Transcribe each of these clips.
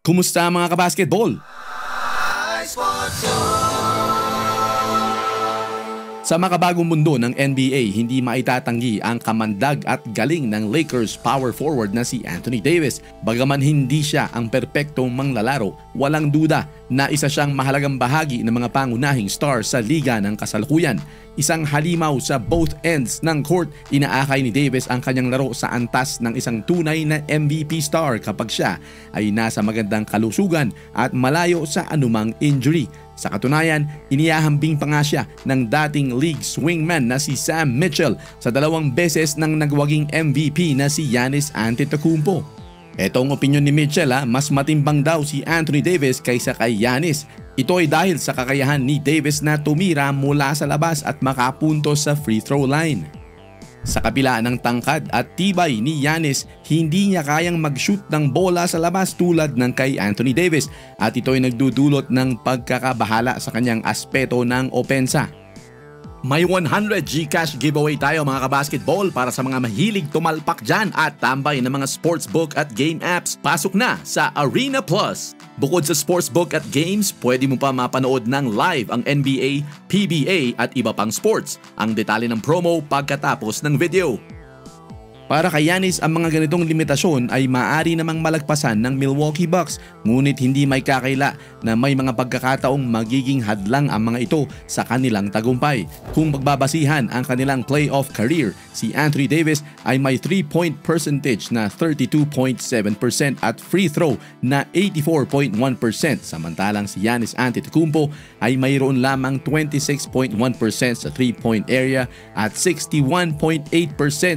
Kumusta mga kabasketball? Sa makabagong mundo ng NBA, hindi maitatanggi ang kamandag at galing ng Lakers power forward na si Anthony Davis. Bagaman hindi siya ang perpektong manglalaro, walang duda na isa siyang mahalagang bahagi ng mga pangunahing stars sa liga ng kasalukuyan. Isang halimaw sa both ends ng court, inaakay ni Davis ang kanyang laro sa antas ng isang tunay na MVP star kapag siya ay nasa magandang kalusugan at malayo sa anumang injury. Sa katunayan, inihahambing pa nga siya ng dating league swingman na si Sam Mitchell sa 2 beses ng nagwaging MVP na si Giannis Antetokounmpo. Etong opinyon ni Mitchell, mas matimbang daw si Anthony Davis kaysa kay Giannis. Ito ay dahil sa kakayahan ni Davis na tumira mula sa labas at makapuntos sa free throw line. Sa kabila ng tangkad at tibay ni Giannis, hindi niya kayang mag-shoot ng bola sa labas tulad ng kay Anthony Davis at ito ay nagdudulot ng pagkakabahala sa kanyang aspeto ng opensa. May 100 GCash giveaway tayo mga kabasketball para sa mga mahilig tumalpak dyan at tambay ng mga sportsbook at game apps. Pasok na sa Arena Plus! Bukod sa sportsbook at games, pwede mo pa mapanood ng live ang NBA, PBA at iba pang sports. Ang detalye ng promo pagkatapos ng video. Para kay Giannis, ang mga ganitong limitasyon ay maaari namang malagpasan ng Milwaukee Bucks, ngunit hindi may kakaila na may mga pagkakataong magiging hadlang ang mga ito sa kanilang tagumpay. Kung pagbabasihan ang kanilang playoff career, si Anthony Davis ay may 3-point percentage na 32.7% at free throw na 84.1%, samantalang si Giannis Antetokounmpo ay mayroon lamang 26.1% sa 3-point area at 61.8%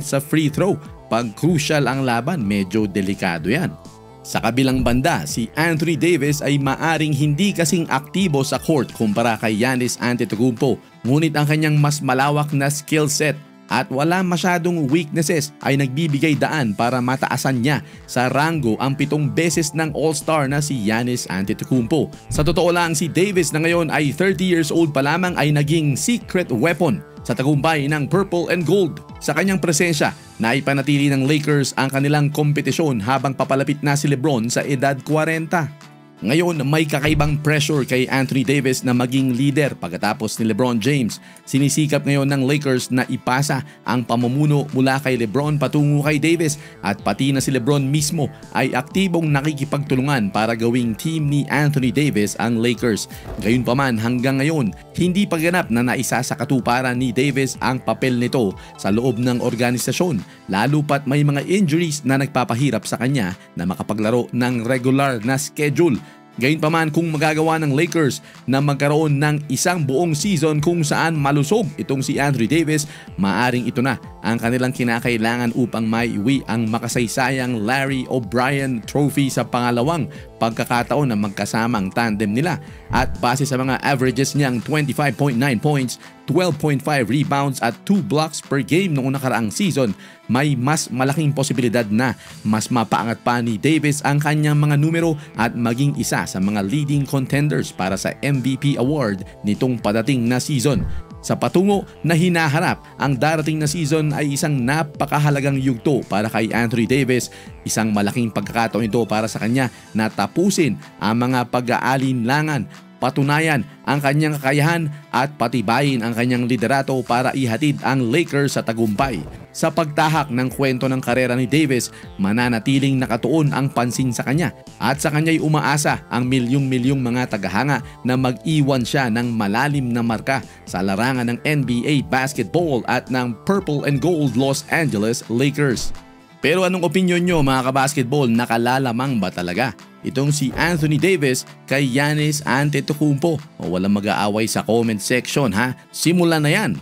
sa free throw. Pag crucial ang laban, medyo delikado yan. Sa kabilang banda, si Anthony Davis ay maaring hindi kasing aktibo sa court kumpara kay Giannis Antetokounmpo, ngunit ang kanyang mas malawak na skill set at wala masyadong weaknesses ay nagbibigay daan para mataasan niya sa ranggo ang 7 beses ng All-Star na si Giannis Antetokounmpo. Sa totoo lang, si Davis na ngayon ay 30 years old pa lamang ay naging secret weapon sa tagumpay ng Purple and Gold. Sa kanyang presensya, naipanatili ng Lakers ang kanilang kompetisyon habang papalapit na si LeBron sa edad 40. Ngayon, may kakaibang pressure kay Anthony Davis na maging leader pagkatapos ni LeBron James. Sinisikap ngayon ng Lakers na ipasa ang pamumuno mula kay LeBron patungo kay Davis at pati na si LeBron mismo ay aktibong nakikipagtulungan para gawing team ni Anthony Davis ang Lakers. Gayunpaman, hanggang ngayon, hindi pa ganap na naisa sa katuparan ni Davis ang papel nito sa loob ng organisasyon, lalo pat may mga injuries na nagpapahirap sa kanya na makapaglaro ng regular na schedule. Gayunpaman, kung magagawa ng Lakers na magkaroon ng isang buong season kung saan malusog itong si Anthony Davis, maaring ito na ang kanilang kinakailangan upang maiuwi ang makasaysayang Larry O'Brien Trophy sa pangalawang pagkakataon na magkasamang tandem nila. At base sa mga averages niyang 25.9 points, 12.5 rebounds at 2 blocks per game noong nakaraang season, may mas malaking posibilidad na mas mapaangat pa ni Davis ang kanyang mga numero at maging isa sa mga leading contenders para sa MVP award nitong padating na season. Sa patungo na hinaharap, ang darating na season ay isang napakahalagang yugto para kay Anthony Davis. Isang malaking pagkakataon ito para sa kanya na tapusin ang mga pag-aalinlangan, patunayan ang kanyang kakayahan at patibayin ang kanyang liderato para ihatid ang Lakers sa tagumpay. Sa pagtahak ng kwento ng karera ni Davis, mananatiling nakatuon ang pansin sa kanya at sa kanya'y umaasa ang milyong-milyong mga tagahanga na mag-iwan siya ng malalim na marka sa larangan ng NBA basketball at ng Purple and Gold Los Angeles Lakers. Pero anong opinyon nyo mga kabasketball, nakalalamang ba talaga itong si Anthony Davis kay Giannis Antetokounmpo? O walang mag-aaway sa comment section ha? Simulan na yan!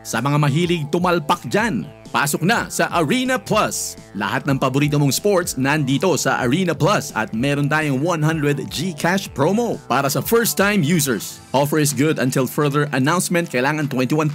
Sa mga mahilig tumalpak dyan, pasok na sa Arena Plus! Lahat ng paborito mong sports nandito sa Arena Plus at meron tayong 100 GCash promo para sa first-time users. Offer is good until further announcement, kailangan 21+.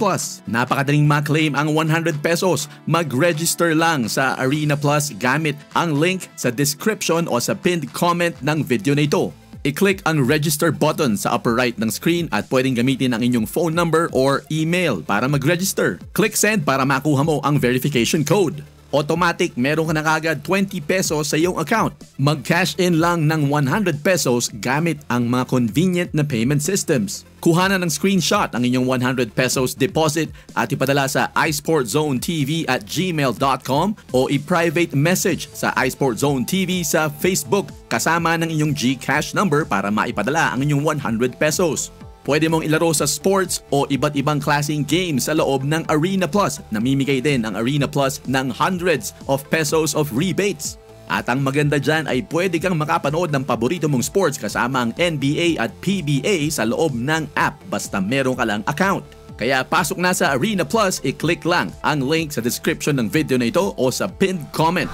Napakadaling ma-claim ang 100 pesos. Mag-register lang sa Arena Plus gamit ang link sa description o sa pinned comment ng video na ito. I-click ang register button sa upper right ng screen at pwedeng gamitin ang inyong phone number or email para mag-register. Click send para makuha mo ang verification code. automatic meron ka na kagad 20 pesos sa iyong account. Mag-cash in lang ng 100 pesos gamit ang mga convenient na payment systems. Kuhanan ng screenshot ang inyong 100 pesos deposit at ipadala sa iSportZoneTV@gmail.com o i-private message sa iSportZoneTV sa Facebook kasama ng inyong GCash number para maipadala ang inyong 100 pesos. Pwede mong ilaro sa sports o iba't ibang klaseng games sa loob ng Arena Plus. Namimigay din ang Arena Plus ng hundreds of pesos of rebates. At ang maganda dyan ay pwede kang makapanood ng paborito mong sports kasama ang NBA at PBA sa loob ng app basta meron ka lang account. Kaya pasok na sa Arena Plus, i-click lang ang link sa description ng video na ito o sa pinned comment.